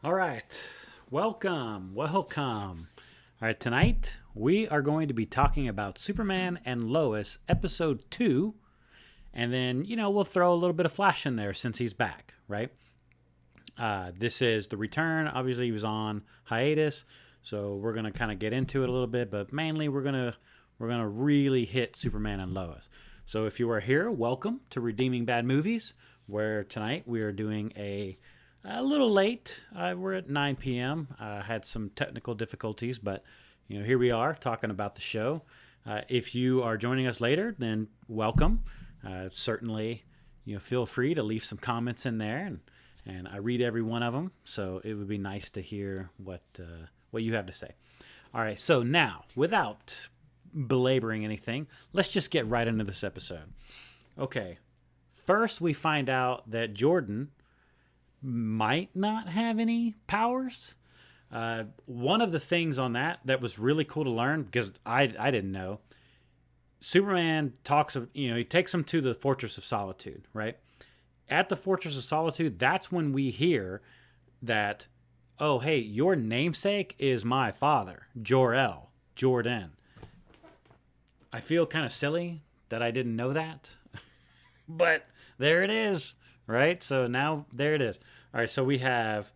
All right. Welcome. Welcome. All right. Tonight, we are going to be talking about Superman and Lois, episode 2. And then, we'll throw a little bit of Flash in there since he's back, right? This is the return. Obviously, he was on hiatus. So we're going to kind of get into it a little bit. But mainly, we're gonna really hit Superman and Lois. So if you are here, welcome to Redeeming Bad Movies, where tonight we are doing a little late. We're at 9 p.m. Had some technical difficulties, but here we are talking about the show. If you are joining us later, then welcome. Certainly, feel free to leave some comments in there, and I read every one of them. So it would be nice to hear what you have to say. All right. So now, without belaboring anything, let's just get right into this episode. Okay. First, we find out that Jordan might not have any powers. One of the things on that was really cool to learn, because I didn't know. Superman talks of, he takes him to the Fortress of Solitude, right? At the Fortress of Solitude, that's when we hear that, oh, hey, your namesake is my father, Jor-El, Jordan. I feel kind of silly that I didn't know that, but there it is. Right? So now there it is. All right. So we have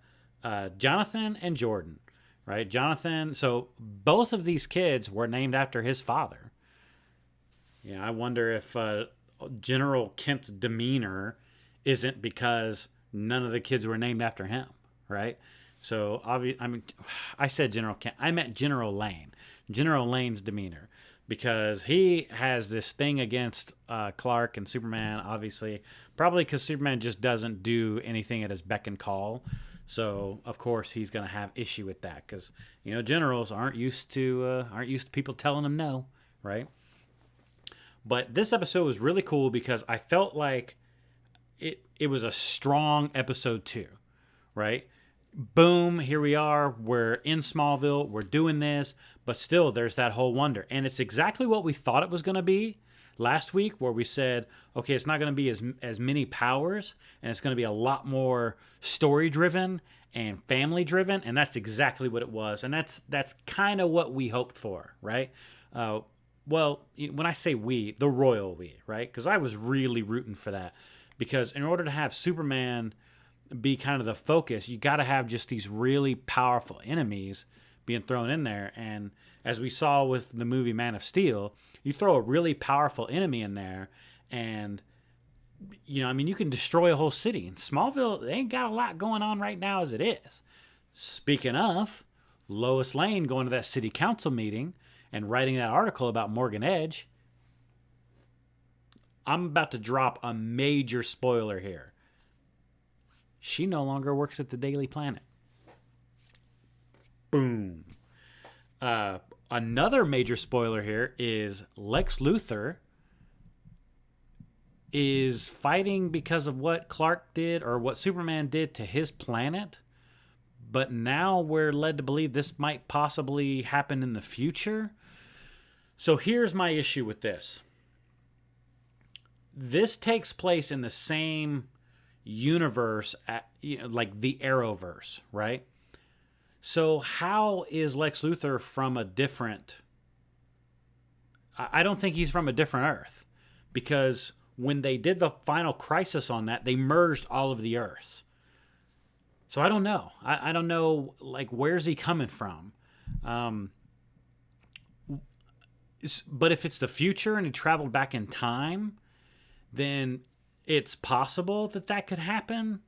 Jonathan and Jordan, right? Jonathan. So both of these kids were named after his father. I wonder if General Kent's demeanor isn't because none of the kids were named after him, right? So I said General Kent. I meant General Lane. General Lane's demeanor. Because he has this thing against Clark and Superman, obviously. Probably because Superman just doesn't do anything at his beck and call. So, of course, he's going to have issue with that. Because, generals aren't used to people telling them no, right? But this episode was really cool because I felt like it was a strong episode 2, right? Boom, here we are. We're in Smallville. We're doing this. But still, there's that whole wonder. And it's exactly what we thought it was going to be last week, where we said, okay, it's not going to be as many powers, and it's going to be a lot more story-driven and family-driven. And that's exactly what it was. And that's kind of what we hoped for, right? Well, when I say we, the royal we, right? Because I was really rooting for that. Because in order to have Superman be kind of the focus, you got to have just these really powerful enemies being thrown in there. And as we saw with the movie Man of Steel, you throw a really powerful enemy in there, and you can destroy a whole city. In Smallville, they ain't got a lot going on right now as it is. Speaking of, Lois Lane going to that city council meeting and writing that article about Morgan Edge. I'm about to drop a major spoiler here. She no longer works at the Daily Planet. Boom. Another major spoiler here is Lex Luthor is fighting because of what Clark did or what Superman did to his planet. But now we're led to believe this might possibly happen in the future. So here's my issue with this. This takes place in the same universe, like the Arrowverse, right? So how is Lex Luthor from a different... I don't think he's from a different Earth. Because when they did the final crisis on that, they merged all of the Earths. So I don't know. I don't know, where's he coming from? But if it's the future and he traveled back in time, then it's possible that could happen.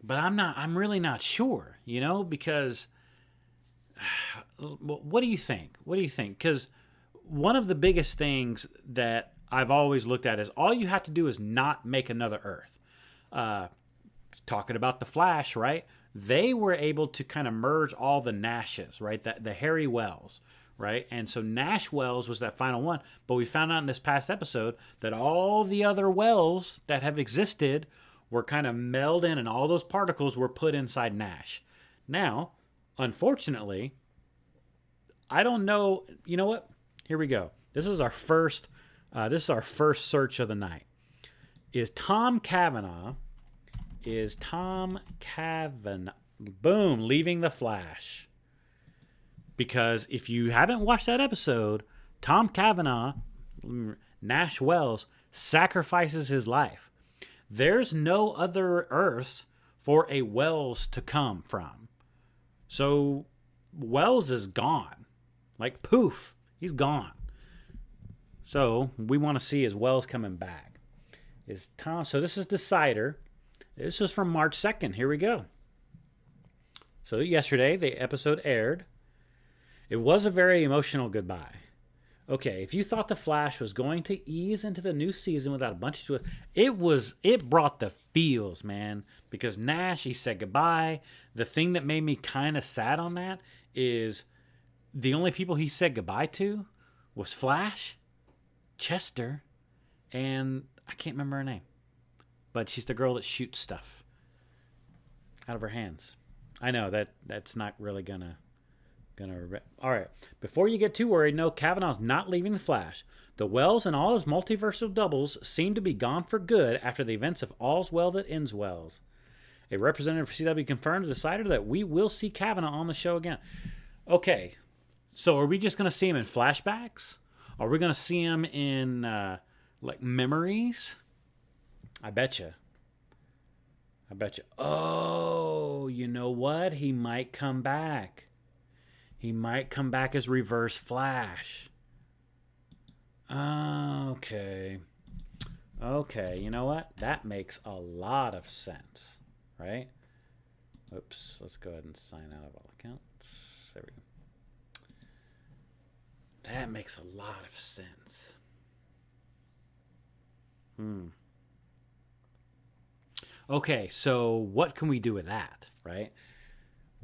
But I'm really not sure, because what do you think? Because one of the biggest things that I've always looked at is all you have to do is not make another Earth. Talking about the Flash, right? They were able to kind of merge all the Nashes, right? The Harry Wells, right? And so Nash Wells was that final one. But we found out in this past episode that all the other Wells that have existed were kind of melded in, and all those particles were put inside Nash. Now, unfortunately, I don't know. You know what? Here we go. This is our first search of the night. Is Tom Cavanaugh is Tom Cavanaugh. Boom, leaving the Flash. Because if you haven't watched that episode, Tom Cavanaugh, Nash Wells, sacrifices his life. There's no other Earths for a Wells to come from. So Wells is gone. Like poof, he's gone. So we want to see is Wells coming back. Is Tom? So this is Decider. This is from March 2nd. Here we go. So yesterday the episode aired. It was a very emotional goodbye. Okay, if you thought The Flash was going to ease into the new season without a bunch of twists, it brought the feels, man. Because Nash, he said goodbye. The thing that made me kind of sad on that is the only people he said goodbye to was Flash, Chester, and I can't remember her name. But she's the girl that shoots stuff out of her hands. I know that's not really gonna. All right. Before you get too worried, no, Cavanaugh's not leaving the Flash. The Wells and all his multiversal doubles seem to be gone for good after the events of All's Well That Ends Wells. A representative for CW confirmed to Decider that we will see Cavanaugh on the show again. Okay, so are we just going to see him in flashbacks? Are we going to see him in like memories? I bet you. Oh, you know what? He might come back. He might come back as Reverse Flash. Okay. You know what? That makes a lot of sense, right? Oops. Let's go ahead and sign out of all accounts. There we go. That makes a lot of sense. Okay, so what can we do with that, right?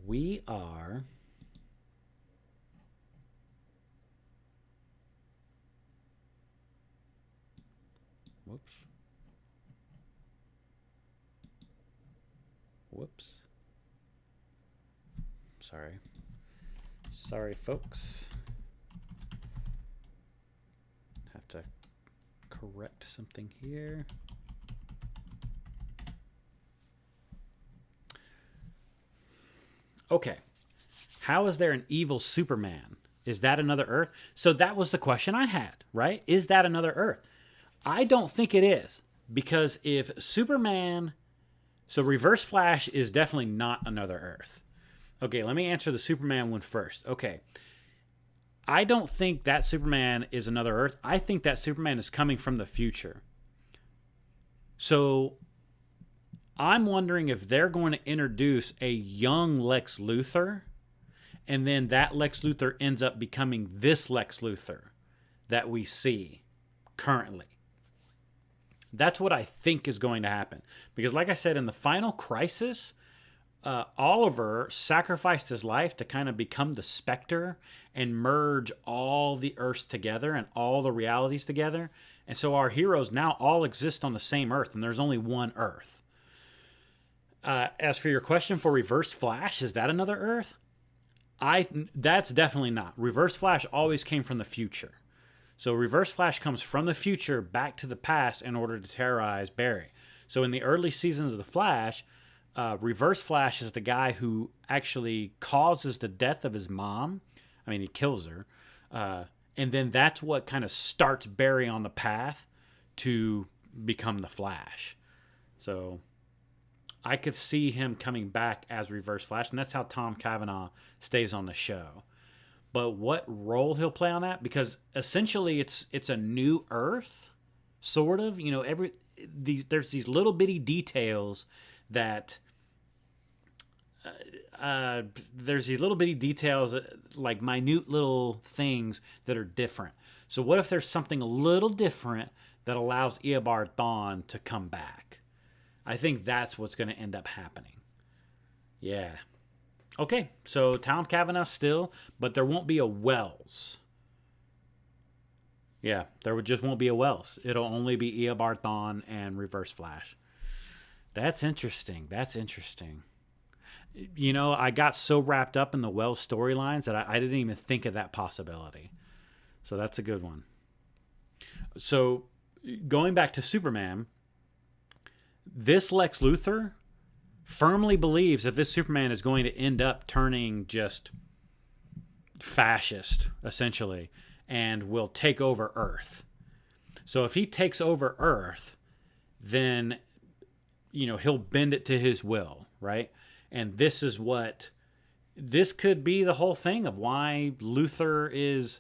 We are... Whoops. Sorry, folks. Have to correct something here. Okay. How is there an evil Superman? Is that another Earth? So that was the question I had, right? Is that another Earth? I don't think it is. Because if Superman... So Reverse Flash is definitely not another Earth. Okay, let me answer the Superman one first. Okay. I don't think that Superman is another Earth. I think that Superman is coming from the future. So I'm wondering if they're going to introduce a young Lex Luthor, and then that Lex Luthor ends up becoming this Lex Luthor that we see currently. That's what I think is going to happen. Because like I said, in the final crisis, Oliver sacrificed his life to kind of become the Spectre and merge all the Earths together and all the realities together. And so our heroes now all exist on the same Earth, and there's only one Earth. As for your question for Reverse Flash, is that another Earth? That's definitely not. Reverse Flash always came from the future. So Reverse Flash comes from the future back to the past in order to terrorize Barry. So in the early seasons of The Flash, Reverse Flash is the guy who actually causes the death of his mom. I mean, he kills her. And then that's what kind of starts Barry on the path to become the Flash. So I could see him coming back as Reverse Flash, and that's how Tom Cavanaugh stays on the show. But what role he'll play on that? Because essentially it's a new Earth, sort of. You know, there's these little bitty details that like minute little things that are different. So what if there's something a little different that allows Eobard Thawne to come back? I think that's what's going to end up happening. Yeah. Okay, so Tom Cavanaugh still, but there won't be a Wells. Yeah, just won't be a Wells. It'll only be Eobard Thawne and Reverse Flash. That's interesting. You know, I got so wrapped up in the Wells storylines that I didn't even think of that possibility. So that's a good one. So going back to Superman, this Lex Luthor firmly believes that this Superman is going to end up turning just fascist, essentially, and will take over Earth. So if he takes over Earth, then, he'll bend it to his will, right? And this could be the whole thing of why Luthor is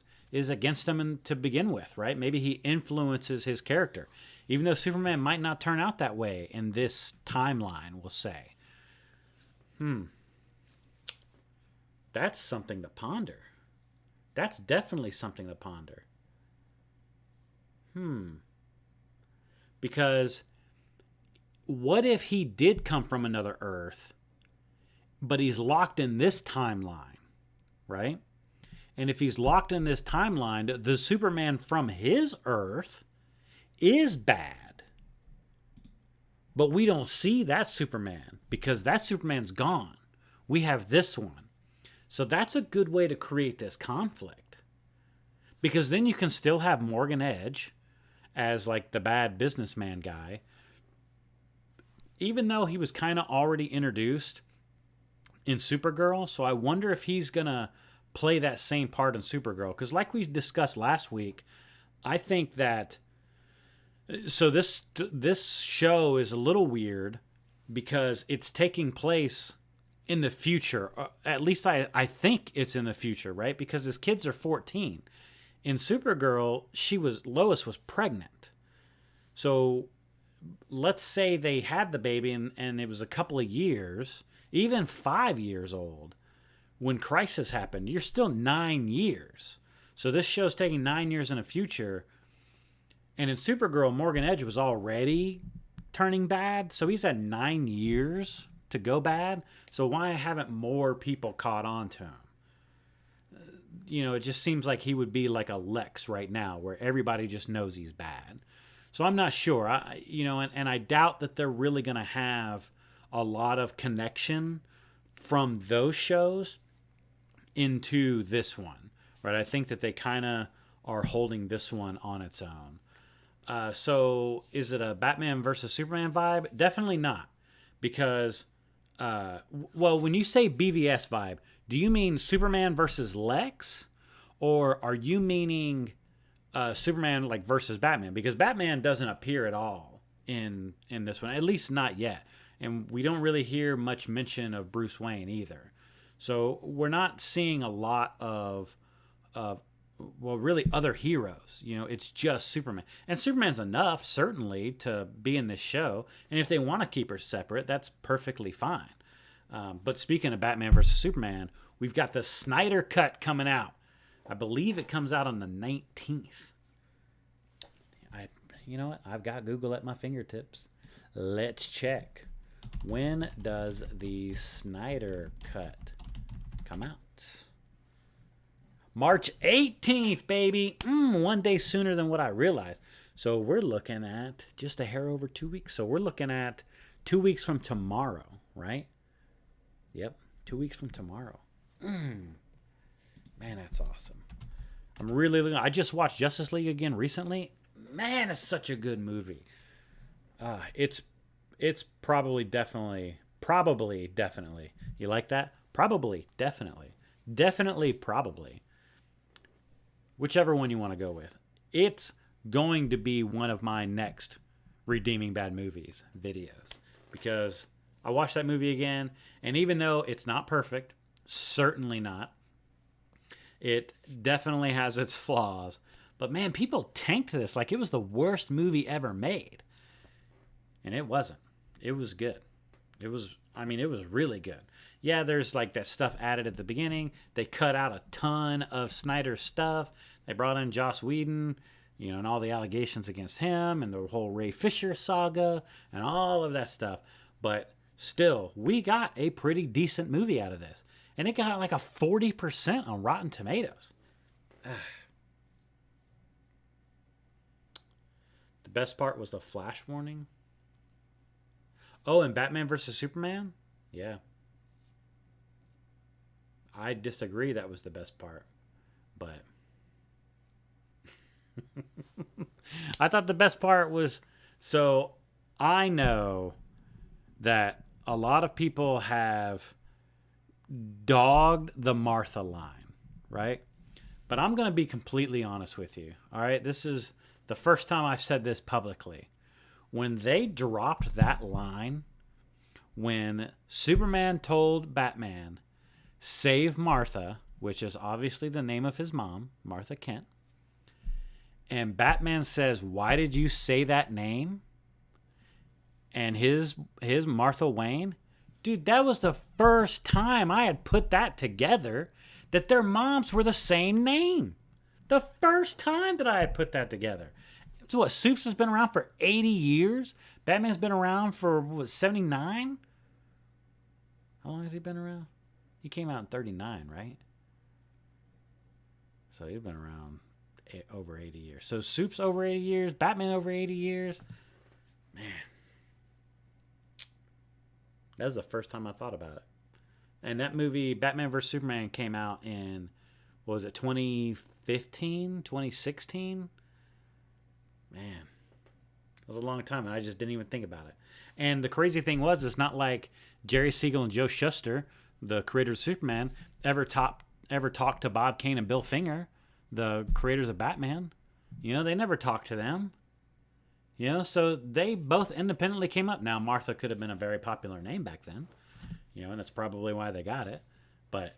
against him to begin with, right? Maybe he influences his character, even though Superman might not turn out that way in this timeline, we'll say. That's something to ponder. That's definitely something to ponder. Because what if he did come from another Earth, but he's locked in this timeline, right? And if he's locked in this timeline, the Superman from his Earth is bad. But we don't see that Superman because that Superman's gone. We have this one. So that's a good way to create this conflict. Because then you can still have Morgan Edge as like the bad businessman guy. Even though he was kind of already introduced in Supergirl. So I wonder if he's going to play that same part in Supergirl. Because like we discussed last week, I think that... So this show is a little weird because it's taking place in the future. At least I think it's in the future, right? Because his kids are 14. In Supergirl, Lois was pregnant. So let's say they had the baby and it was a couple of years, even 5 years old. When Crisis happened, you're still 9 years. So this show's taking 9 years in the future. And in Supergirl, Morgan Edge was already turning bad. So he's had 9 years to go bad. So why haven't more people caught on to him? It just seems like he would be like a Lex right now where everybody just knows he's bad. So I'm not sure. And I doubt that they're really going to have a lot of connection from those shows into this one, right? I think that they kind of are holding this one on its own. So is it a Batman versus Superman vibe? Definitely not. Because, when you say BVS vibe, do you mean Superman versus Lex? Or are you meaning Superman like versus Batman? Because Batman doesn't appear at all in this one, at least not yet. And we don't really hear much mention of Bruce Wayne either. So we're not seeing a lot of really other heroes. It's just Superman. And Superman's enough, certainly, to be in this show. And if they want to keep her separate, that's perfectly fine. But speaking of Batman versus Superman, we've got the Snyder Cut coming out. I believe it comes out on the 19th. You know what? I've got Google at my fingertips. Let's check. When does the Snyder Cut come out? March 18th, baby. 1 day sooner than what I realized. So we're looking at just a hair over 2 weeks. So we're looking at 2 weeks from tomorrow, right? Yep, 2 weeks from tomorrow. Man, that's awesome. I just watched Justice League again recently. Man, it's such a good movie. It's probably definitely. You like that? Probably, definitely. Definitely, probably. Whichever one you want to go with. It's going to be one of my next Redeeming Bad Movies videos. Because I watched that movie again, and even though it's not perfect, certainly not, it definitely has its flaws. But man, people tanked this like it was the worst movie ever made. And it wasn't. It was good. It was really good. Yeah, there's like that stuff added at the beginning. They cut out a ton of Snyder's stuff. They brought in Joss Whedon, and all the allegations against him and the whole Ray Fisher saga and all of that stuff. But still, we got a pretty decent movie out of this. And it got like a 40% on Rotten Tomatoes. The best part was the flash warning. Oh, and Batman versus Superman? Yeah. I disagree that was the best part. But I thought the best part was, so I know that a lot of people have dogged the Martha line, right? But I'm going to be completely honest with you. All right. This is the first time I've said this publicly. When they dropped that line, when Superman told Batman, save Martha, which is obviously the name of his mom, Martha Kent, and Batman says, why did you say that name? And his Martha Wayne, dude, that was the first time I had put that together, that their moms were the same name. The first time that I had put that together. So what, Supes has been around for 80 years? Batman's been around for, what, 79? How long has he been around? He came out in 39, right? So he's been around over 80 years. So Supes over 80 years, Batman over 80 years. Man. That was the first time I thought about it. And that movie, Batman vs. Superman, came out in, what was it, 2015, 2016? Man, it was a long time, and I just didn't even think about it. And the crazy thing was, it's not like Jerry Siegel and Joe Shuster, the creators of Superman, ever talked to Bob Kane and Bill Finger, the creators of Batman. You know, they never talked to them. You know, so they both independently came up. Now, Martha could have been a very popular name back then, you know, and that's probably why they got it. But,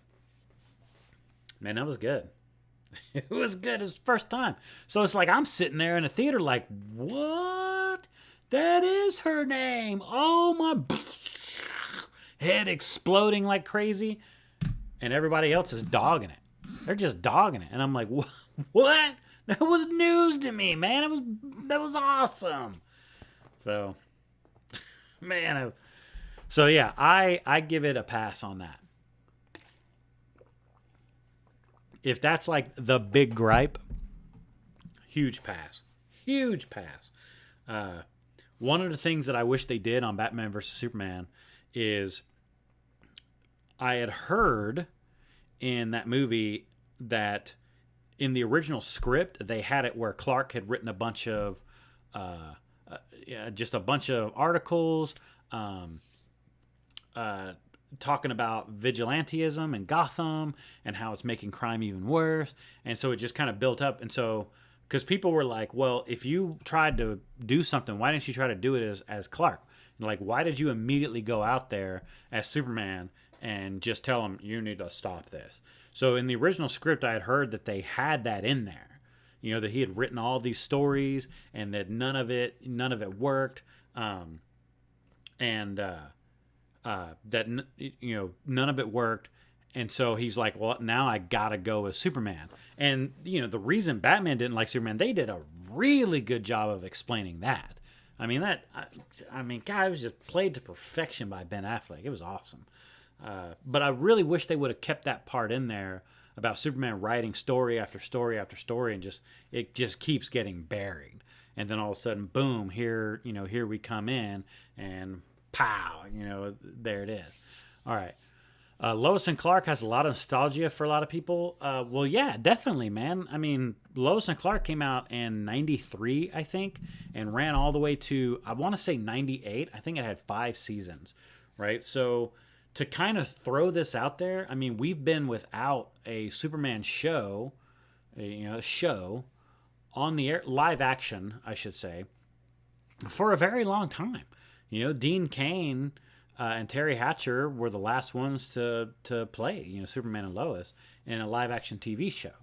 man, that was good. It was good. It was the first time. So it's like I'm sitting there in the theater like, what? That is her name. Oh, my head exploding like crazy. And everybody else is dogging it. They're just dogging it. And I'm like, what? That was news to me, man. That was awesome. So, man. So, yeah, I give it a pass on that. If that's like the big gripe, huge pass. Huge pass. One of the things that I wish they did on Batman vs. Superman is I had heard in that movie that in the original script, they had it where Clark had written a bunch of, just a bunch of articles talking about vigilantism and Gotham and how it's making crime even worse. And so it just kind of built up. And so, because people were like, well, if you tried to do something, why didn't you try to do it as Clark? And like, why did you immediately go out there as Superman and just tell him, you need to stop this? So in the original script, I had heard that they had that in there, you know, that he had written all these stories and that none of it worked. That, you know, none of it worked. And so he's like, well, now I got to go as Superman. And, you know, the reason Batman didn't like Superman, they did a really good job of explaining that. I mean, God, it was just played to perfection by Ben Affleck. It was awesome. But I really wish they would have kept that part in there about Superman writing story after story after story, and it just keeps getting buried. And then all of a sudden, boom, here we come in, and pow, you know, there it is. All right. Lois and Clark has a lot of nostalgia for a lot of people. Well, yeah, definitely, man. I mean, Lois and Clark came out in 93, I think, and ran all the way to, I want to say 98. I think it had 5 seasons, right? So to kind of throw this out there, I mean, we've been without a Superman show, show on the air, live action, I should say, for a very long time. You know, Dean Cain and Terry Hatcher were the last ones to play, you know, Superman and Lois in a live action TV show,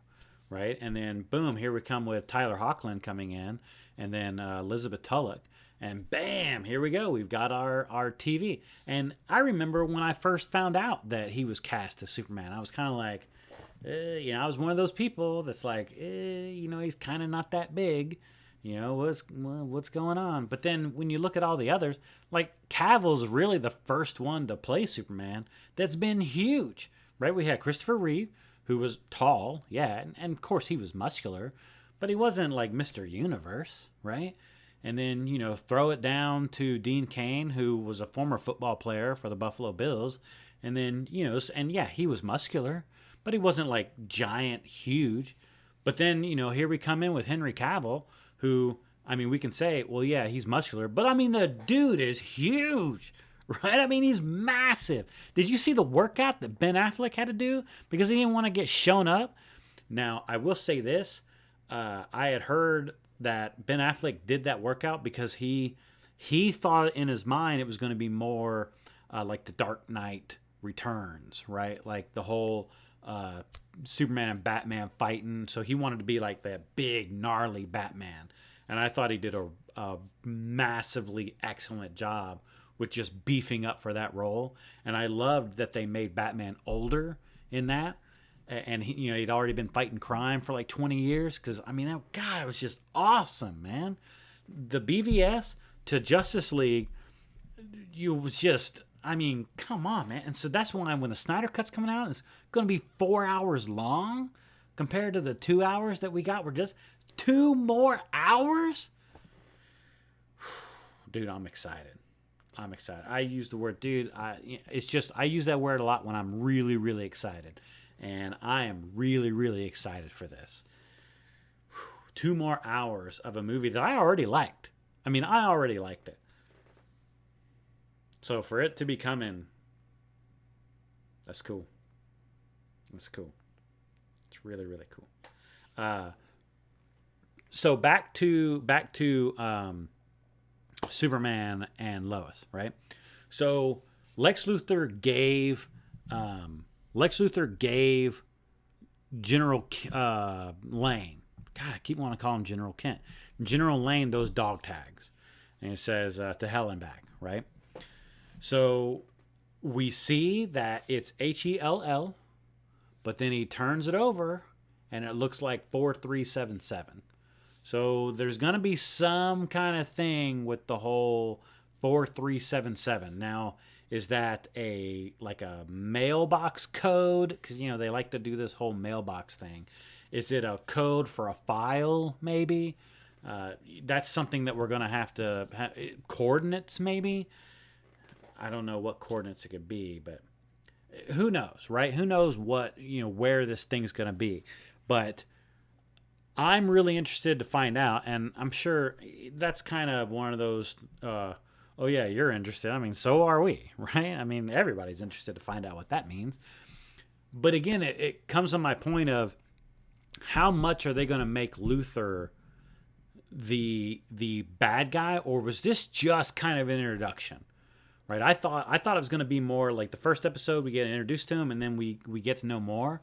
right? And then boom, here we come with Tyler Hoechlin coming in, and then Elizabeth Tulloch, and bam, here we go. We've got our TV. And I remember when I first found out that he was cast as Superman, I was kind of like, you know, I was one of those people that's like, you know, he's kind of not that big. You know, what's going on? But then when you look at all the others, like Cavill's really the first one to play Superman that's been huge, right? We had Christopher Reeve, who was tall, yeah, and of course he was muscular, but he wasn't like Mr. Universe, right? And then, you know, throw it down to Dean Cain, who was a former football player for the Buffalo Bills. And then, you know, and yeah, he was muscular, but he wasn't like giant, huge. But then, you know, here we come in with Henry Cavill, who, I mean, we can say, well, yeah, he's muscular, but I mean, the dude is huge, right? I mean, he's massive. Did you see the workout that Ben Affleck had to do because he didn't want to get shown up? Now, I will say this. I had heard that Ben Affleck did that workout because he thought in his mind it was going to be more like the Dark Knight Returns, right? Like the whole Superman and Batman fighting. So he wanted to be like that big, gnarly Batman. And I thought he did a massively excellent job with just beefing up for that role. And I loved that they made Batman older in that. And he'd already been fighting crime for like 20 years. Because, I mean, God, it was just awesome, man. The BVS to Justice League, was just, I mean, come on, man. And so that's why when the Snyder Cut's coming out, it's going to be 4 hours long compared to the 2 hours that we got. We're just 2 more hours? Dude, I'm excited. I use the word dude. I use that word a lot when I'm really, really excited. And I am really, really excited for this. 2 more hours of a movie that I already liked. I mean, I already liked it. So for it to be coming, that's cool. That's cool. It's really, really cool. So back to Superman and Lois, right? So Lex Luthor gave General Lane. God, I keep wanting to call him General Kent. General Lane those dog tags, and it says to hell and back, right? So we see that it's HELL, but then he turns it over, and it looks like 4377. So there's going to be some kind of thing with the whole 4377. Now, is that a mailbox code? Because, they like to do this whole mailbox thing. Is it a code for a file, maybe? That's something that we're going to have coordinates, maybe? I don't know what coordinates it could be, but who knows, right? Who knows what, where this thing's going to be. But I'm really interested to find out, and I'm sure that's kind of one of those, oh yeah, you're interested. I mean, so are we, right? I mean, everybody's interested to find out what that means. But again, it comes to my point of how much are they going to make Luthor the bad guy, or was this just kind of an introduction? Right? I thought it was going to be more like the first episode, we get introduced to him, and then we get to know more.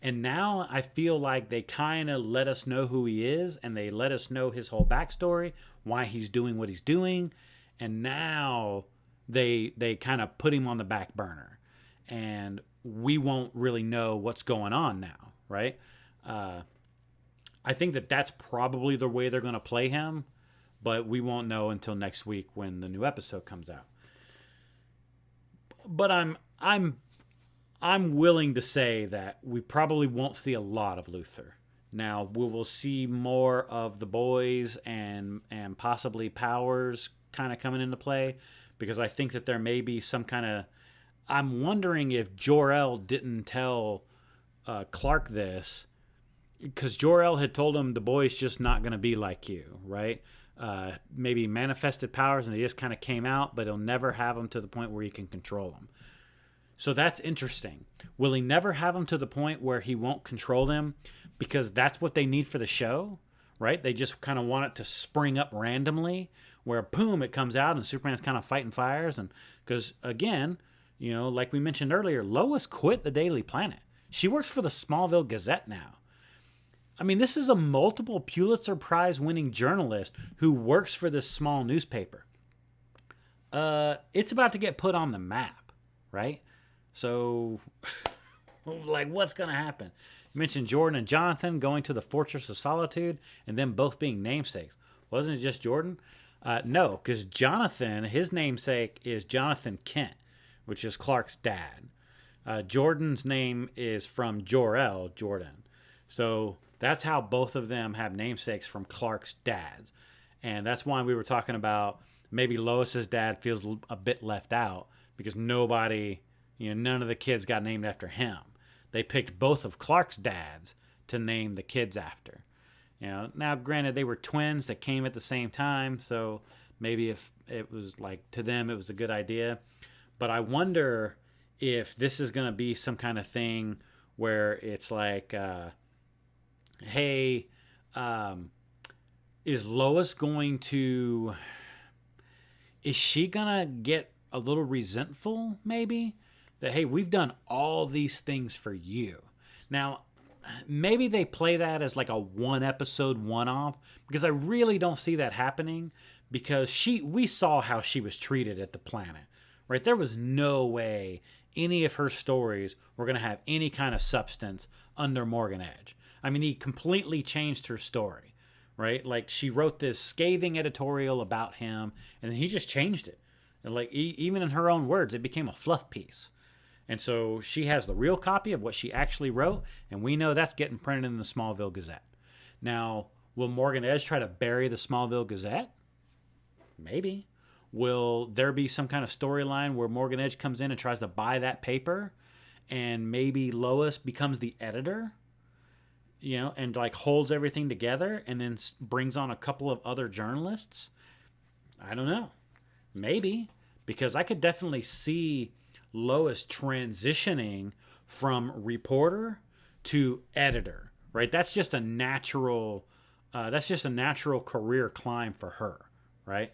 And now I feel like they kind of let us know who he is, and they let us know his whole backstory, why he's doing what he's doing. And now they kind of put him on the back burner. And we won't really know what's going on now, right? I think that's probably the way they're going to play him, but we won't know until next week when the new episode comes out. But I'm willing to say that we probably won't see a lot of Luthor. Now, we will see more of the boys and possibly Powers kind of coming into play, because I think that there may be some kind of... I'm wondering if Jor-El didn't tell Clark this, because Jor-El had told him the boy's just not going to be like you, right? Maybe manifested powers and they just kind of came out, but he'll never have them to the point where he can control them. So that's interesting. Will he never have them to the point where he won't control them because that's what they need for the show, right? They just kind of want it to spring up randomly where, boom, it comes out and Superman's kind of fighting fires. And because, again, like we mentioned earlier, Lois quit the Daily Planet. She works for the Smallville Gazette now. I mean, this is a multiple Pulitzer Prize winning journalist who works for this small newspaper. It's about to get put on the map, right? So, what's going to happen? You mentioned Jordan and Jonathan going to the Fortress of Solitude and them both being namesakes. Wasn't it just Jordan? No, because Jonathan, his namesake is Jonathan Kent, which is Clark's dad. Jordan's name is from Jor-El, Jordan. So that's how both of them have namesakes from Clark's dads. And that's why we were talking about maybe Lois's dad feels a bit left out because nobody, none of the kids got named after him. They picked both of Clark's dads to name the kids after. Now granted they were twins that came at the same time, so maybe if it was like to them it was a good idea. But I wonder if this is going to be some kind of thing where it's like, hey, is Lois going to, is she going to get a little resentful maybe? That, hey, we've done all these things for you. Now, maybe they play that as like a one episode one off, because I really don't see that happening, because we saw how she was treated at the planet, right? There was no way any of her stories were going to have any kind of substance under Morgan Edge. I mean, he completely changed her story, right? Like, she wrote this scathing editorial about him, and then he just changed it. And like, even in her own words, it became a fluff piece. And so she has the real copy of what she actually wrote, and we know that's getting printed in the Smallville Gazette. Now, will Morgan Edge try to bury the Smallville Gazette? Maybe. Will there be some kind of storyline where Morgan Edge comes in and tries to buy that paper, and maybe Lois becomes the editor, and like holds everything together and then brings on a couple of other journalists? I don't know. Maybe. Because I could definitely see Lois transitioning from reporter to editor, right? That's just a natural career climb for her, right?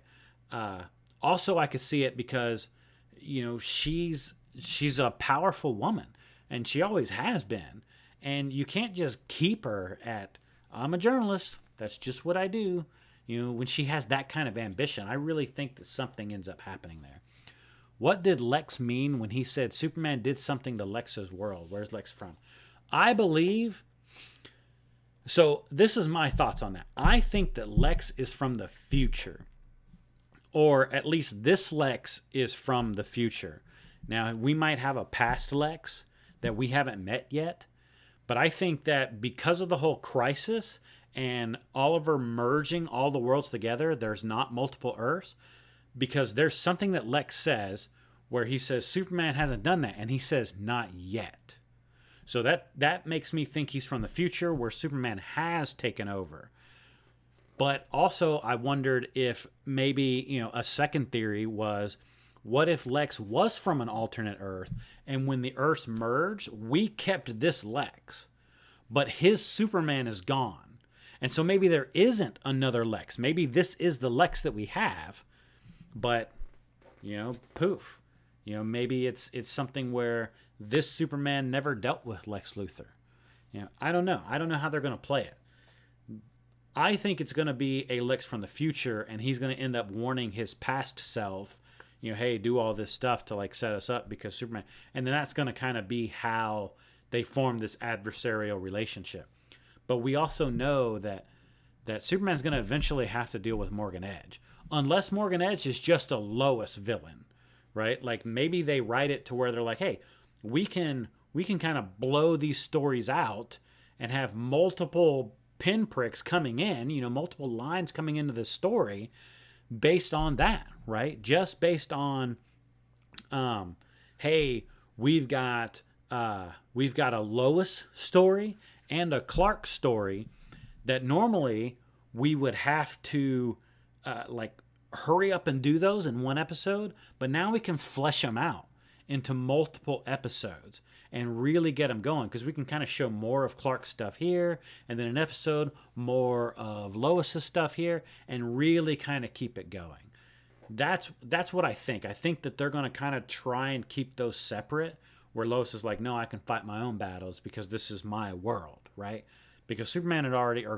Also, I could see it because, she's a powerful woman, and she always has been, and you can't just keep her at, I'm a journalist, that's just what I do. When she has that kind of ambition, I really think that something ends up happening there. What did Lex mean when he said Superman did something to Lex's world? Where's Lex from? I believe... So this is my thoughts on that. I think that Lex is from the future. Or at least this Lex is from the future. Now, we might have a past Lex that we haven't met yet. But I think that because of the whole crisis and Oliver merging all the worlds together, there's not multiple Earths. Because there's something that Lex says where he says Superman hasn't done that, and he says not yet. So that makes me think he's from the future where Superman has taken over. But also I wondered if maybe, a second theory was, what if Lex was from an alternate Earth, and when the Earths merged, we kept this Lex, but his Superman is gone. And so maybe there isn't another Lex. Maybe this is the Lex that we have. But, poof. Maybe it's something where this Superman never dealt with Lex Luthor. I don't know. I don't know how they're going to play it. I think it's going to be a Lex from the future, and he's going to end up warning his past self, hey, do all this stuff to like set us up because Superman. And then that's going to kind of be how they form this adversarial relationship. But we also know that Superman's going to eventually have to deal with Morgan Edge. Unless Morgan Edge is just a Lois villain, right? Like maybe they write it to where they're like, hey, we can kind of blow these stories out and have multiple pinpricks coming in, multiple lines coming into the story based on that, right? Just based on, hey, we've got a Lois story and a Clark story that normally we would have to hurry up and do those in one episode, but now we can flesh them out into multiple episodes and really get them going, because we can kind of show more of Clark's stuff here, and then an episode more of Lois's stuff here, and really kind of keep it going. That's what I think. I think that they're going to kind of try and keep those separate, where Lois is like, no, I can fight my own battles because this is my world, right? Because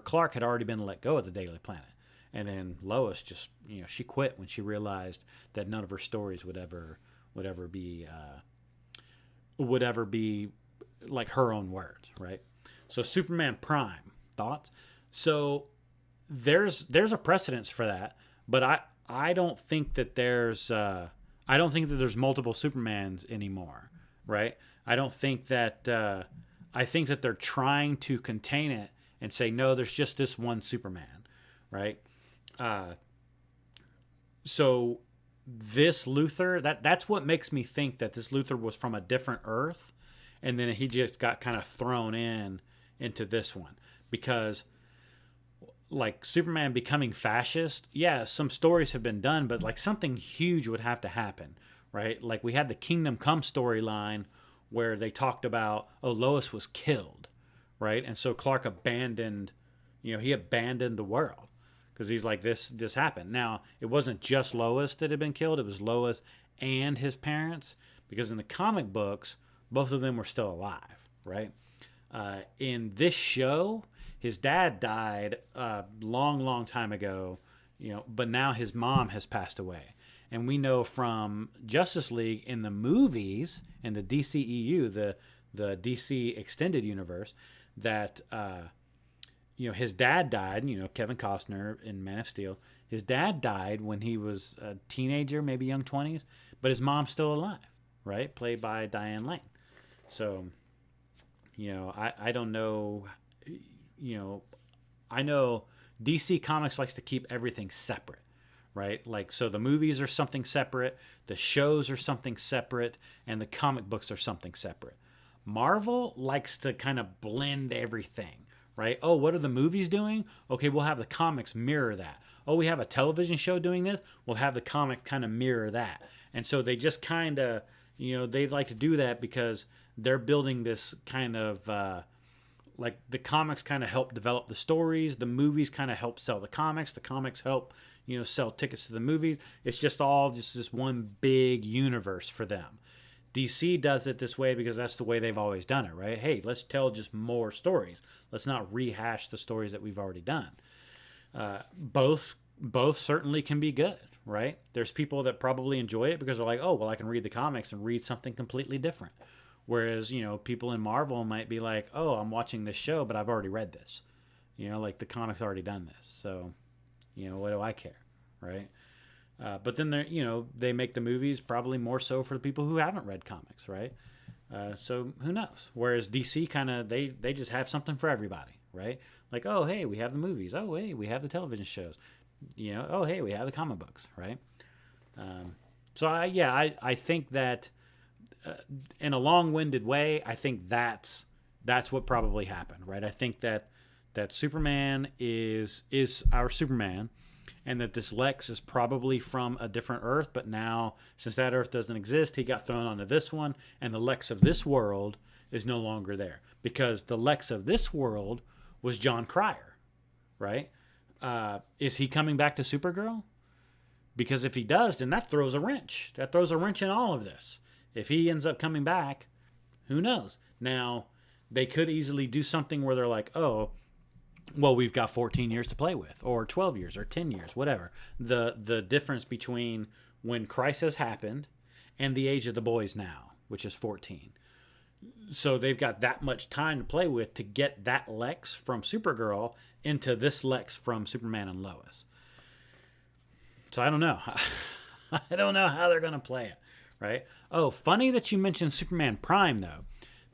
Clark had already been let go of the Daily Planet. And then Lois just, she quit when she realized that none of her stories would ever be like her own words, right? So Superman Prime, thoughts? So there's a precedence for that, but I don't think that there's multiple Supermans anymore, right? I don't think that I think that they're trying to contain it and say, no, there's just this one Superman, right? So this Luthor, that's what makes me think that this Luthor was from a different Earth, and then he just got kind of thrown into this one, because like Superman becoming fascist, yeah, some stories have been done, but like something huge would have to happen, right? Like we had the Kingdom Come storyline where they talked about, oh, Lois was killed, right? And so Clark abandoned, he abandoned the world because he's like, this happened. Now, it wasn't just Lois that had been killed, it was Lois and his parents, because in the comic books, both of them were still alive, right? In this show, his dad died a long time ago, but now his mom has passed away. And we know from Justice League in the movies, in the DCEU, the DC Extended Universe, that, his dad died, Kevin Costner in Man of Steel. His dad died when he was a teenager, maybe young 20s, but his mom's still alive, right? Played by Diane Lane. So, I don't know, I know DC Comics likes to keep everything separate, right? Like, so the movies are something separate, the shows are something separate, and the comic books are something separate. Marvel likes to kind of blend everything, right? Oh, what are the movies doing? Okay, we'll have the comics mirror that. Oh, we have a television show doing this? We'll have the comic kind of mirror that. And so they just kind of, they like to do that because they're building this kind of, like the comics kind of help develop the stories. The movies kind of help sell the comics. The comics help, sell tickets to the movies. It's just all just this one big universe for them. DC does it this way because that's the way they've always done it, right? Hey, let's tell just more stories. Let's not rehash the stories that we've already done. Both certainly can be good, right? There's people that probably enjoy it because they're like, oh, well, I can read the comics and read something completely different. Whereas, people in Marvel might be like, oh, I'm watching this show, but I've already read this. Like the comic's already done this. So, what do I care, right? But then they make the movies probably more so for the people who haven't read comics, right? So who knows? Whereas DC kind of, they just have something for everybody, right? Like, oh, hey, we have the movies. Oh, hey, we have the television shows. Oh, hey, we have the comic books, right? So I think that in a long-winded way, I think that's what probably happened, right? I think that Superman is our Superman, and that this Lex is probably from a different Earth, but now, since that Earth doesn't exist, he got thrown onto this one, and the Lex of this world is no longer there. Because the Lex of this world was John Cryer, right? Is he coming back to Supergirl? Because if he does, then that throws a wrench. That throws a wrench in all of this. If he ends up coming back, who knows? Now, they could easily do something where they're like, oh, well, we've got 14 years to play with, or 12 years, or 10 years, whatever. The difference between when Crisis happened and the age of the boys now, which is 14. So they've got that much time to play with to get that Lex from Supergirl into this Lex from Superman and Lois. So I don't know. I don't know how they're going to play it, right? Oh, funny that you mentioned Superman Prime, though,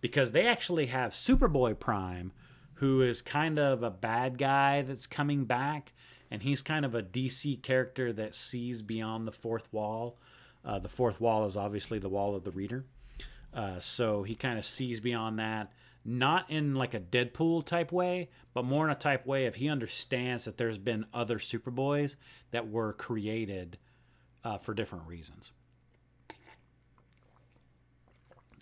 because they actually have Superboy Prime, who is kind of a bad guy that's coming back, and he's kind of a DC character that sees beyond the fourth wall. The fourth wall is obviously the wall of the reader. So he kind of sees beyond that, not in like a Deadpool type way, but more in a type way of he understands that there's been other Superboys that were created for different reasons.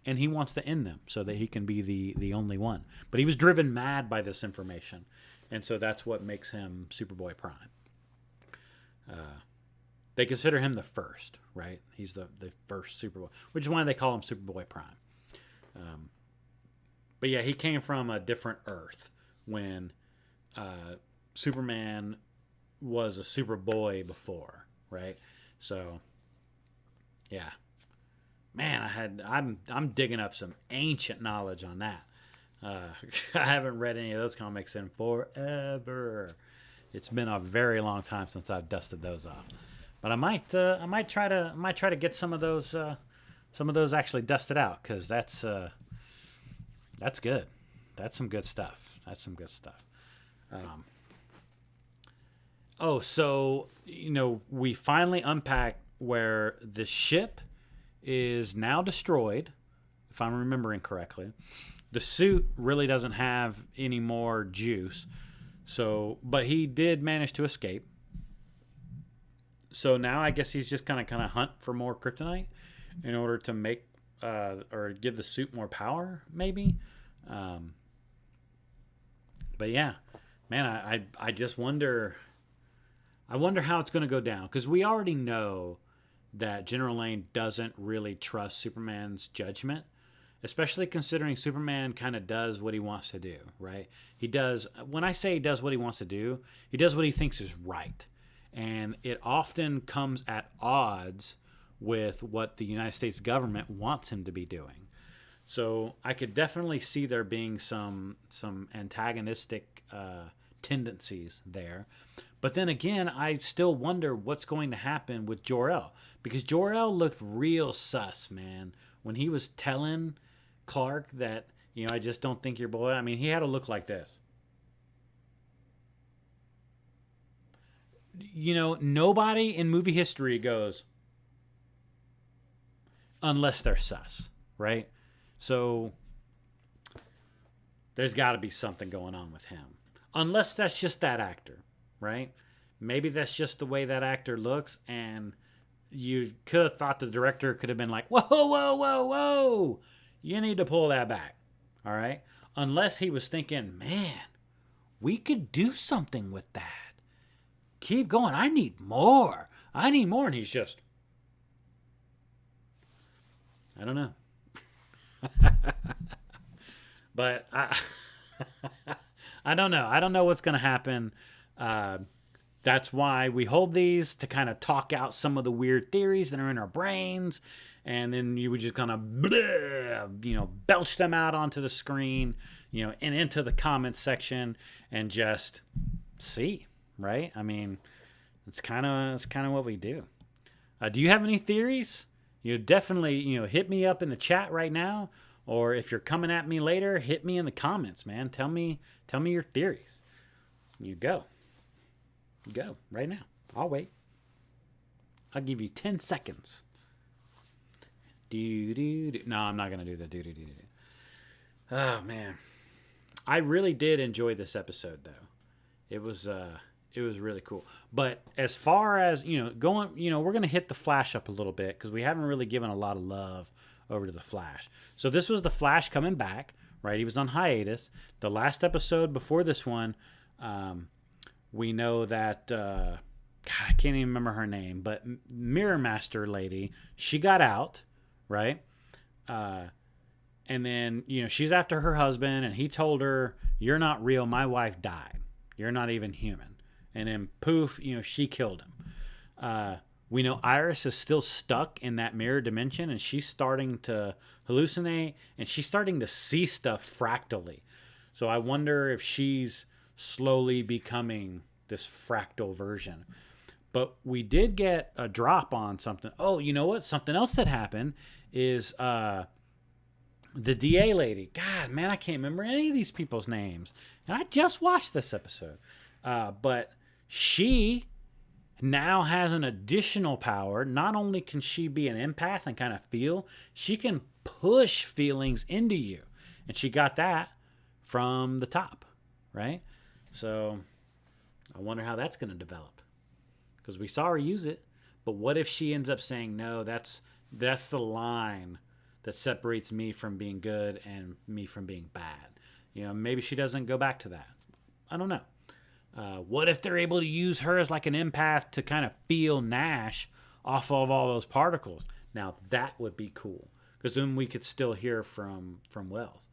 And he wants to end them so that he can be the only one. But he was driven mad by this information. And so that's what makes him Superboy Prime. They consider him the first, right? He's the first Superboy, which is why they call him Superboy Prime. But yeah, he came from a different Earth when Superman was a Superboy before, right? So, yeah. Man, I'm digging up some ancient knowledge on that. I haven't read any of those comics in forever. It's been a very long time since I've dusted those off. But I might try to get some of those actually dusted out, because that's good. That's some good stuff. So we finally unpacked where the ship is now destroyed, if I'm remembering correctly. The suit really doesn't have any more juice. So, but he did manage to escape. So now I guess he's just kind of hunt for more kryptonite in order to make or give the suit more power, maybe. Um, but yeah, man, I just wonder. I wonder how it's going to go down because we already know that General Lane doesn't really trust Superman's judgment, especially considering Superman kind of does what he wants to do, right? He does, when I say he does what he wants to do, he does what he thinks is right. And it often comes at odds with what the United States government wants him to be doing. So I could definitely see there being some antagonistic tendencies there. But then again, I still wonder what's going to happen with Jor-El because Jor-El looked real sus, man. When he was telling Clark that, I just don't think your boy. I mean, he had a look like this. Nobody in movie history goes unless they're sus, right? So there's got to be something going on with him. Unless that's just that actor, right? Maybe that's just the way that actor looks, and you could have thought the director could have been like, whoa, whoa, whoa, whoa. You need to pull that back, all right? Unless he was thinking, man, we could do something with that. Keep going. I need more. I need more. And he's just, I don't know. But I don't know. I don't know what's going to happen. That's why we hold these to kind of talk out some of the weird theories that are in our brains. And then you would just kind of, belch them out onto the screen, and into the comments section and just see, right? I mean, it's kind of what we do. Do you have any theories? You definitely, hit me up in the chat right now. Or if you're coming at me later, hit me in the comments, man. Tell me your theories. You go right now. I'll wait. I'll give you 10 seconds. No, I'm not gonna do the do. Oh man, I really did enjoy this episode though. It was really cool. But as far as going, we're gonna hit the Flash up a little bit because we haven't really given a lot of love over to the Flash. So this was the Flash coming back, right? He was on hiatus. The last episode before this one, we know that God, I can't even remember her name, but Mirror Master lady, she got out, right? And then she's after her husband, and he told her, "You're not real. My wife died. You're not even human." And then poof, she killed him. We know Iris is still stuck in that mirror dimension, and she's starting to hallucinate, and she's starting to see stuff fractally. So I wonder if she's slowly becoming this fractal version. But we did get a drop on something. Oh, you know what? Something else that happened is the DA lady. God, man, I can't remember any of these people's names. And I just watched this episode. But she now has an additional power. Not only can she be an empath and kind of feel, she can push feelings into you. And she got that from the top, right? So I wonder how that's going to develop. Because we saw her use it. But what if she ends up saying, no, that's the line that separates me from being good and me from being bad. Maybe she doesn't go back to that. I don't know. What if they're able to use her as like an empath to kind of feel Nash off of all those particles? Now that would be cool because then we could still hear from Wells.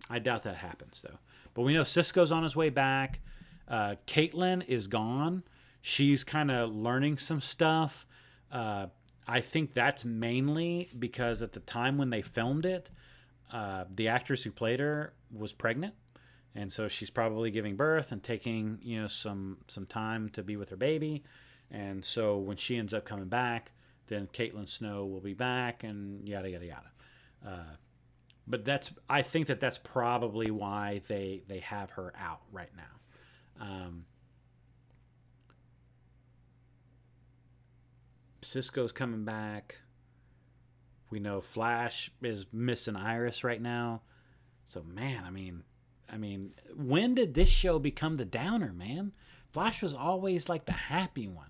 I doubt that happens though. But we know Cisco's on his way back. Caitlin is gone. She's kind of learning some stuff. I think that's mainly because at the time when they filmed it, the actress who played her was pregnant. And so she's probably giving birth and taking, some time to be with her baby. And so when she ends up coming back, then Caitlin Snow will be back and yada, yada, yada. But I think that's probably why they have her out right now. Cisco's coming back. We know Flash is missing Iris right now. So, man, I mean, I mean, when did this show become the downer, man? Flash was always like the happy one.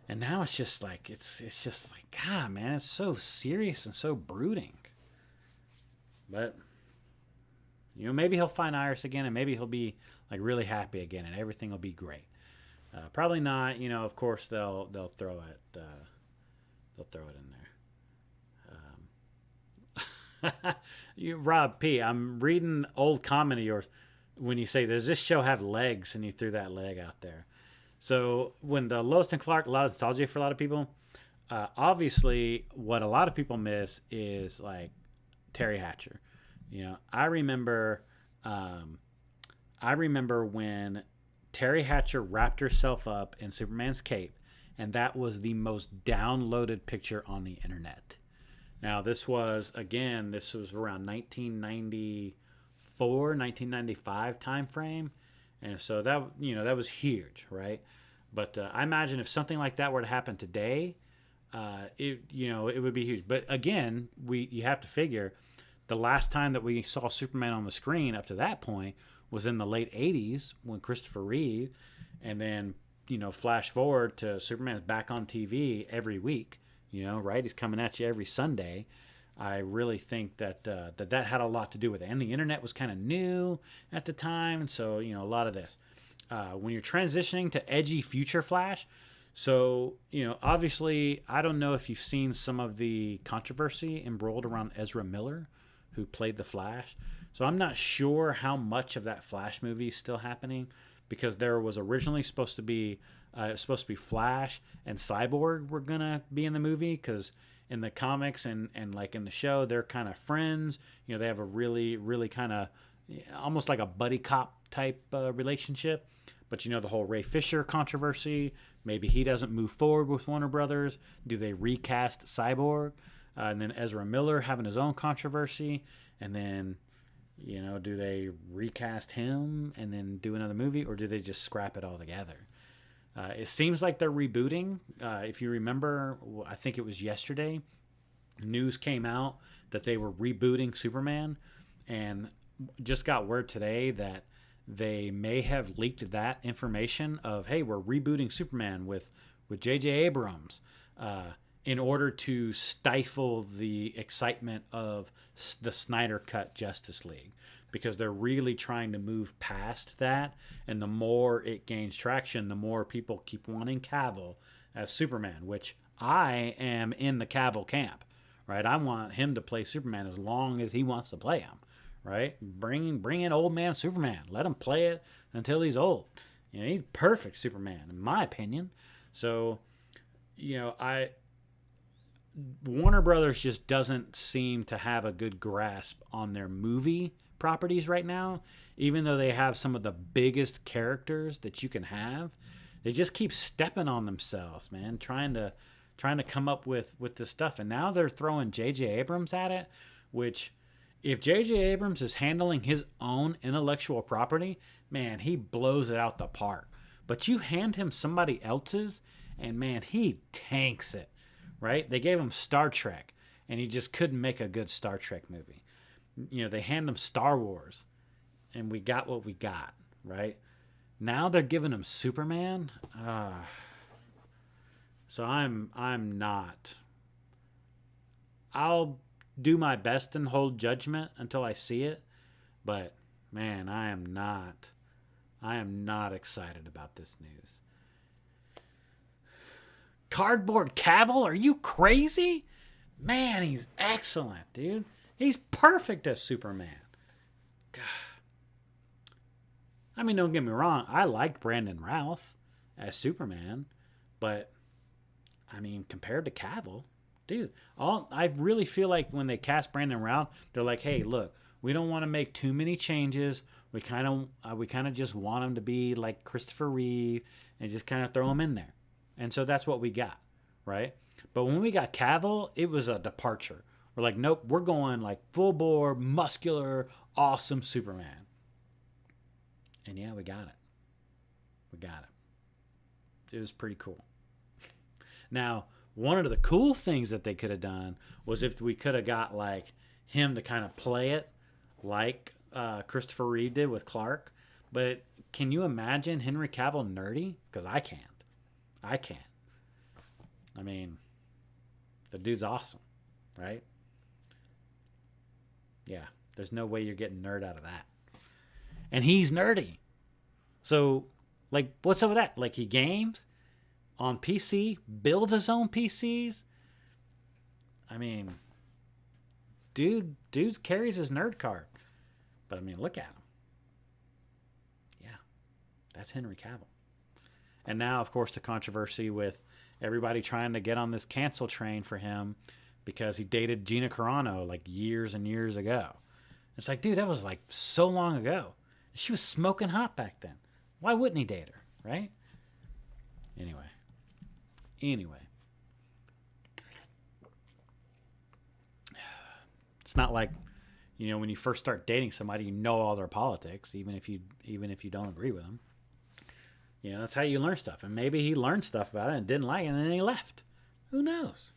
And now it's just like, it's just like, God, man, it's so serious and so brooding. But, maybe he'll find Iris again, and maybe he'll be like really happy again, and everything will be great. Probably not. Of course they'll throw it. They'll throw it in there. Rob P. I'm reading old comment of yours when you say, "Does this show have legs?" and you threw that leg out there. So when the Lois and Clark, a lot of nostalgia for a lot of people. Obviously, what a lot of people miss is like Terry Hatcher. I remember when Terry Hatcher wrapped herself up in Superman's cape, and that was the most downloaded picture on the internet. Now, this was around 1994, 1995 time frame, and so that was huge, right? But I imagine if something like that were to happen today, it would be huge. But again, you have to figure the last time that we saw Superman on the screen up to that point was in the late 80s when Christopher Reeve, and then, flash forward to Superman's back on TV every week, right? He's coming at you every Sunday. I really think that that had a lot to do with it. And the internet was kind of new at the time. So, a lot of this. When you're transitioning to edgy future Flash, so, obviously, I don't know if you've seen some of the controversy embroiled around Ezra Miller, who played the Flash. So I'm not sure how much of that Flash movie is still happening, because there was originally supposed to be Flash and Cyborg were gonna be in the movie, because in the comics and like in the show they're kind of friends. They have a really really kind of almost like a buddy cop type relationship. But the whole Ray Fisher controversy, maybe he doesn't move forward with Warner Brothers. Do they recast Cyborg? And then Ezra Miller having his own controversy, and then do they recast him and then do another movie, or do they just scrap it all together? It seems like they're rebooting. If you remember, I think it was yesterday, news came out that they were rebooting Superman, and just got word today that they may have leaked that information of, hey, we're rebooting Superman with J.J. Abrams, in order to stifle the excitement of the Snyder Cut Justice League, because they're really trying to move past that. And the more it gains traction, the more people keep wanting Cavill as Superman, which I am in the Cavill camp, right? I want him to play Superman as long as he wants to play him, right? Bring in old man Superman. Let him play it until he's old. He's perfect Superman, in my opinion. So, Warner Brothers just doesn't seem to have a good grasp on their movie properties right now. Even though they have some of the biggest characters that you can have, they just keep stepping on themselves, man, trying to come up with this stuff. And now they're throwing J.J. Abrams at it, which, if J.J. Abrams is handling his own intellectual property, man, he blows it out the park. But you hand him somebody else's, and man, he tanks it. Right? They gave him Star Trek, and he just couldn't make a good Star Trek movie. They hand him Star Wars, and we got what we got, right? Now they're giving him Superman. So I'm not. I'll do my best and hold judgment until I see it, but man, I am not excited about this news. Cardboard Cavill? Are you crazy? Man, he's excellent, dude. He's perfect as Superman. God. I mean, don't get me wrong. I liked Brandon Routh as Superman, but I mean, compared to Cavill, dude, I really feel like when they cast Brandon Routh, they're like, hey, look, we don't want to make too many changes. We kind of just want him to be like Christopher Reeve and just kind of throw him in there. And so that's what we got, right? But when we got Cavill, it was a departure. We're like, nope, we're going like full bore, muscular, awesome Superman. And yeah, we got it. We got it. It was pretty cool. Now, one of the cool things that they could have done was if we could have got like him to kind of play it like Christopher Reeve did with Clark. But can you imagine Henry Cavill nerdy? Because I can't. I can't. I mean, the dude's awesome, right? Yeah, there's no way you're getting nerd out of that. And he's nerdy. So, like, what's up with that? Like, he games on PC, builds his own PCs. I mean, dude carries his nerd card. But, I mean, look at him. Yeah, that's Henry Cavill. And now, of course, the controversy with everybody trying to get on this cancel train for him because he dated Gina Carano like years and years ago. It's like, dude, that was like so long ago. She was smoking hot back then. Why wouldn't he date her, right? Anyway. It's not like, you know, when you first start dating somebody, you know all their politics, even if you don't agree with them. You know, that's how you learn stuff. And maybe he learned stuff about it and didn't like it, and then he left. Who knows?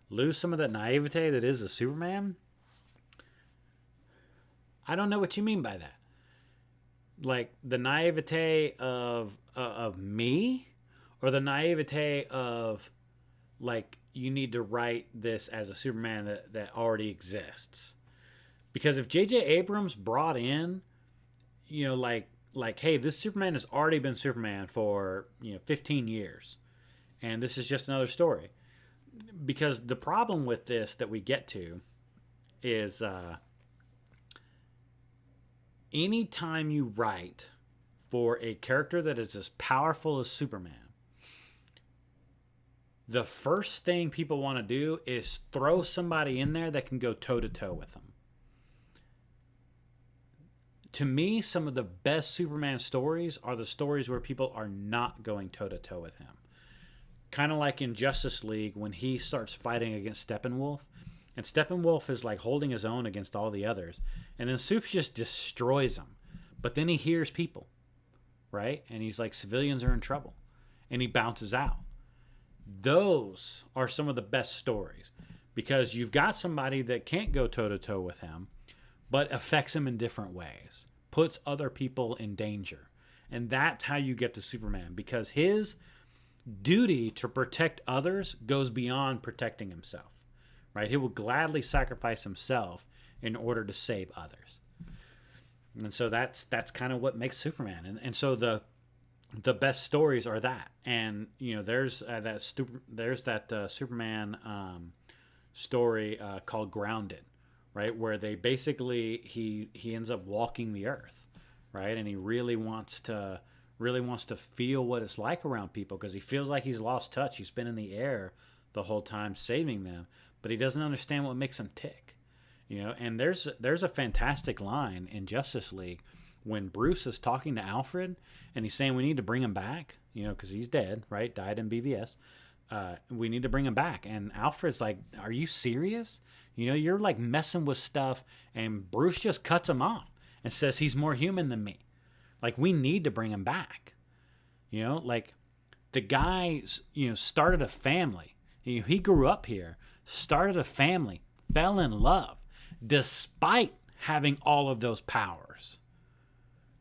Lose some of that naivete that is the Superman? I don't know what you mean by that. Like the naivete of me, or the naivete of like you need to write this as a Superman that already exists. Because if J.J. Abrams brought in, you know, like hey, this Superman has already been Superman for 15 years, and this is just another story. Because the problem with this that we get to is anytime you write for a character that is as powerful as Superman, the first thing people want to do is throw somebody in there that can go toe-to-toe with them. To me, some of the best Superman stories are the stories where people are not going toe-to-toe with him. Kind of like in Justice League when he starts fighting against Steppenwolf. And Steppenwolf is like holding his own against all the others. And then Supes just destroys him. But then he hears people, right? And he's like, civilians are in trouble. And he bounces out. Those are some of the best stories. Because you've got somebody that can't go toe-to-toe with him, but affects him in different ways. Puts other people in danger. And that's how you get to Superman. Because his duty to protect others goes beyond protecting himself, right? He will gladly sacrifice himself in order to save others. And so that's kind of what makes Superman. And so the best stories are that. And there's that Superman story called Grounded, right? Where they basically he ends up walking the earth, right? And he really wants to feel what it's like around people because he feels like he's lost touch. He's been in the air the whole time saving them, but he doesn't understand what makes him tick. And there's a fantastic line in Justice League when Bruce is talking to Alfred and he's saying we need to bring him back, because he's dead, right? Died in BVS. We need to bring him back. And Alfred's like, are you serious? You're like messing with stuff. And Bruce just cuts him off and says he's more human than me. Like, we need to bring him back. Like the guy, started a family. He grew up here, started a family, fell in love, despite having all of those powers.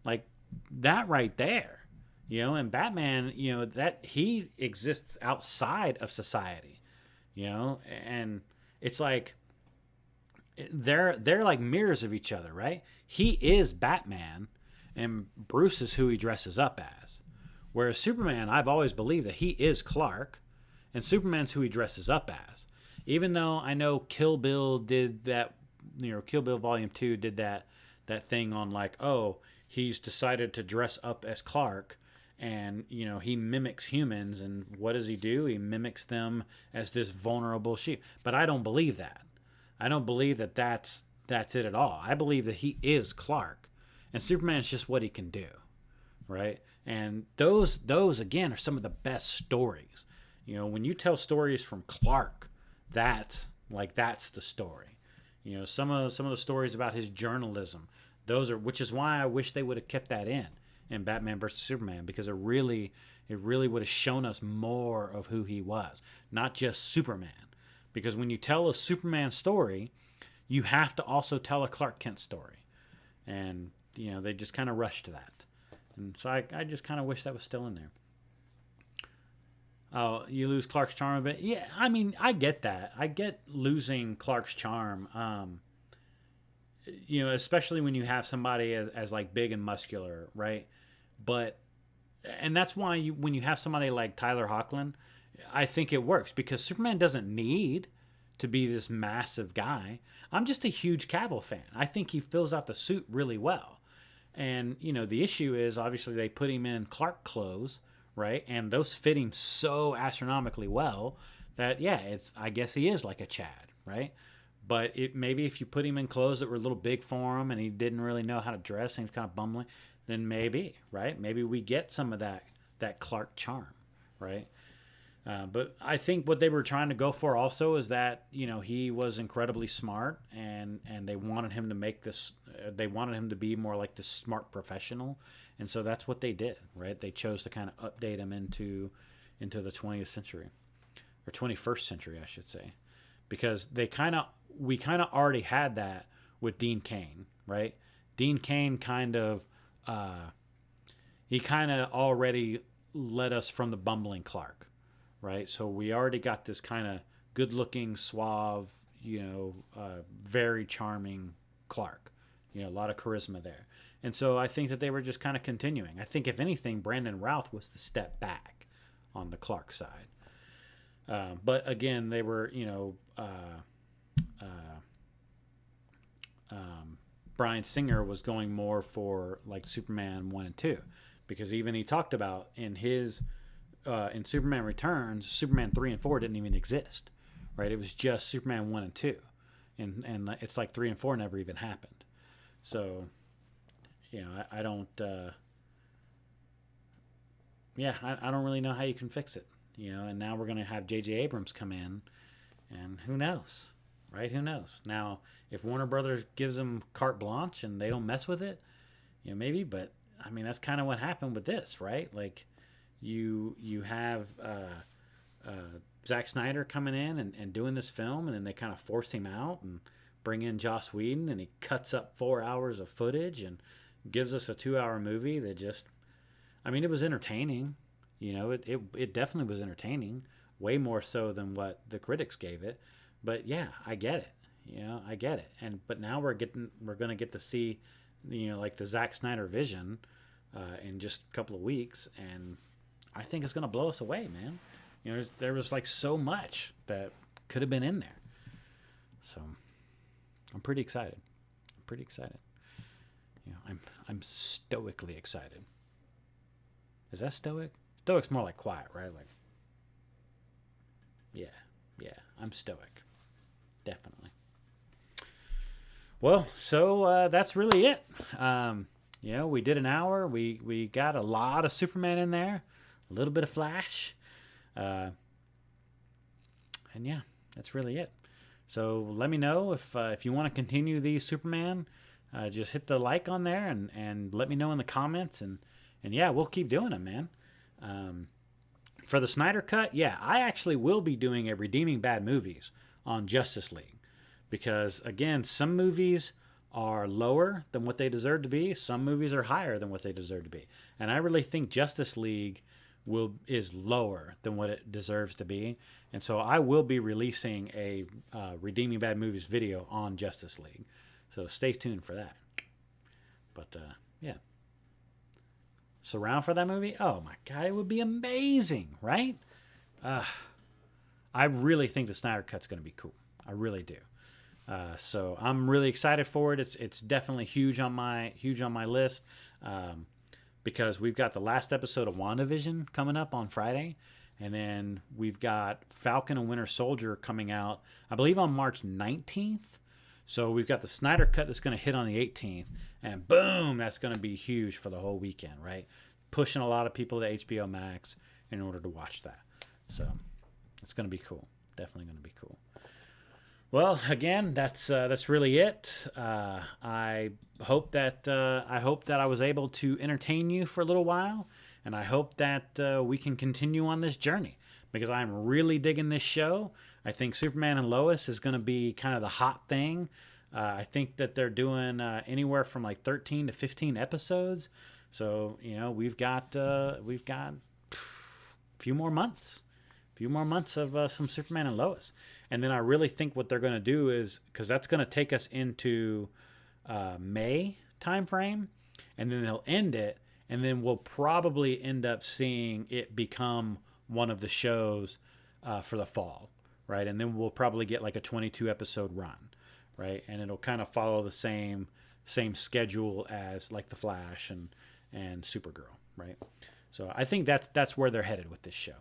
Like that right there. And Batman, that he exists outside of society. And it's like they're like mirrors of each other, right? He is Batman. And Bruce is who he dresses up as. Whereas Superman, I've always believed that he is Clark, and Superman's who he dresses up as. Even though I know Kill Bill did that, Kill Bill Volume 2 did that thing on like, oh, he's decided to dress up as Clark, and, he mimics humans, and what does he do? He mimics them as this vulnerable sheep. But I don't believe that. I don't believe that that's it at all. I believe that he is Clark. And Superman is just what he can do, right? And those again are some of the best stories. When you tell stories from Clark, that's the story. Some of the stories about his journalism, which is why I wish they would have kept that in Batman versus Superman, because it really would have shown us more of who he was, not just Superman, because when you tell a Superman story, you have to also tell a Clark Kent story. And, they just kind of rushed to that. And so I just kind of wish that was still in there. Oh, you lose Clark's charm a bit? Yeah, I mean, I get that. I get losing Clark's charm. Especially when you have somebody as like big and muscular, right? And that's why when you have somebody like Tyler Hoechlin, I think it works because Superman doesn't need to be this massive guy. I'm just a huge Cavill fan. I think he fills out the suit really well. And, the issue is obviously they put him in Clark clothes, right? And those fit him so astronomically well that, I guess he is like a Chad, right? But maybe if you put him in clothes that were a little big for him and he didn't really know how to dress and he was kind of bumbling, then maybe, right? Maybe we get some of that Clark charm, right? But I think what they were trying to go for also is that, he was incredibly smart and they wanted him to make this, they wanted him to be more like this smart professional. And so that's what they did, right? They chose to kind of update him into the 20th century or 21st century, I should say, because we kind of already had that with Dean Cain, right? Dean Cain he kind of already led us from the bumbling Clark, right? So we already got this kind of good-looking, suave, very charming Clark. A lot of charisma there. And so I think that they were just kind of continuing. I think, if anything, Brandon Routh was the step back on the Clark side. But again, they were, Bryan Singer was going more for like Superman 1 and 2, because even he talked about in Superman Returns, Superman 3 and 4 didn't even exist, right? It was just Superman 1 and 2, and it's like 3 and 4 never even happened. So, I don't, I don't really know how you can fix it, and now we're going to have J.J. Abrams come in, and who knows, right? Who knows? Now, if Warner Brothers gives them carte blanche and they don't mess with it, maybe, but I mean, that's kind of what happened with this, right? Like, you have Zack Snyder coming in and doing this film, and then they kind of force him out and bring in Joss Whedon, and he cuts up 4 hours of footage and gives us a 2-hour movie that just, I mean, it was entertaining. It definitely was entertaining, way more so than what the critics gave it. But yeah, I get it. I get it. But now we're going to get to see, like the Zack Snyder vision in just a couple of weeks, and I think it's going to blow us away, man. There was like so much that could have been in there. So I'm pretty excited. I'm stoically excited. Is that stoic? Stoic's more like quiet, right? Like, yeah, I'm stoic. Definitely. Well, so that's really it. We did an hour. We got a lot of Superman in there, a little bit of Flash, and yeah, that's really it. So let me know if you want to continue these Superman. Just hit the like on there and let me know in the comments, and yeah, we'll keep doing them, man. For the Snyder Cut, yeah, I actually will be doing a Redeeming Bad Movies on Justice League, because again, some movies are lower than what they deserve to be, some movies are higher than what they deserve to be, and I really think Justice League is lower than what it deserves to be, and so I will be releasing a Redeeming Bad Movies video on Justice League, so stay tuned for that. But yeah, surround for that movie, oh my god, it would be amazing, right? I really think the Snyder Cut's going to be cool. I really do. So I'm really excited for it. It's definitely huge on my list, because we've got the last episode of WandaVision coming up on Friday, and then we've got Falcon and Winter Soldier coming out, I believe, on March 19th. So we've got the Snyder Cut that's going to hit on the 18th, and boom, that's going to be huge for the whole weekend, right? Pushing a lot of people to HBO Max in order to watch that. So it's going to be cool. Definitely going to be cool. Well, again, that's really it. I hope that I was able to entertain you for a little while, and I hope that we can continue on this journey, because I'm really digging this show. I think Superman and Lois is going to be kind of the hot thing. I think that they're doing anywhere from like 13 to 15 episodes. So we've got a few more months, of some Superman and Lois, and then I really think what they're going to do is, because that's going to take us into May time frame, and then they'll end it, and then we'll probably end up seeing it become one of the shows for the fall, right? And then we'll probably get like a 22 episode run, right? And it'll kind of follow the same schedule as like The Flash and Supergirl, right? So I think that's where they're headed with this show.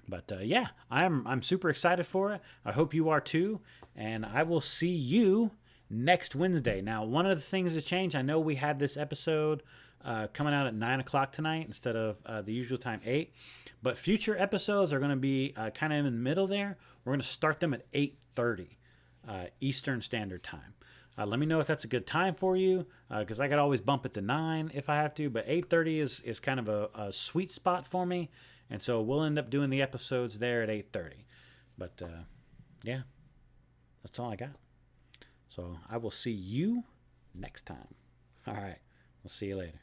But yeah, I'm super excited for it. I hope you are too, and I will see you next Wednesday. Now, one of the things to change, I know we had this episode coming out at 9 o'clock tonight instead of the usual time, 8. But future episodes are going to be kind of in the middle there. We're going to start them at 8:30 Eastern Standard Time. Let me know if that's a good time for you, because I could always bump it to 9 if I have to. But 8:30 is kind of a sweet spot for me. And so we'll end up doing the episodes there at 8:30. But yeah, that's all I got. So I will see you next time. All right. We'll see you later.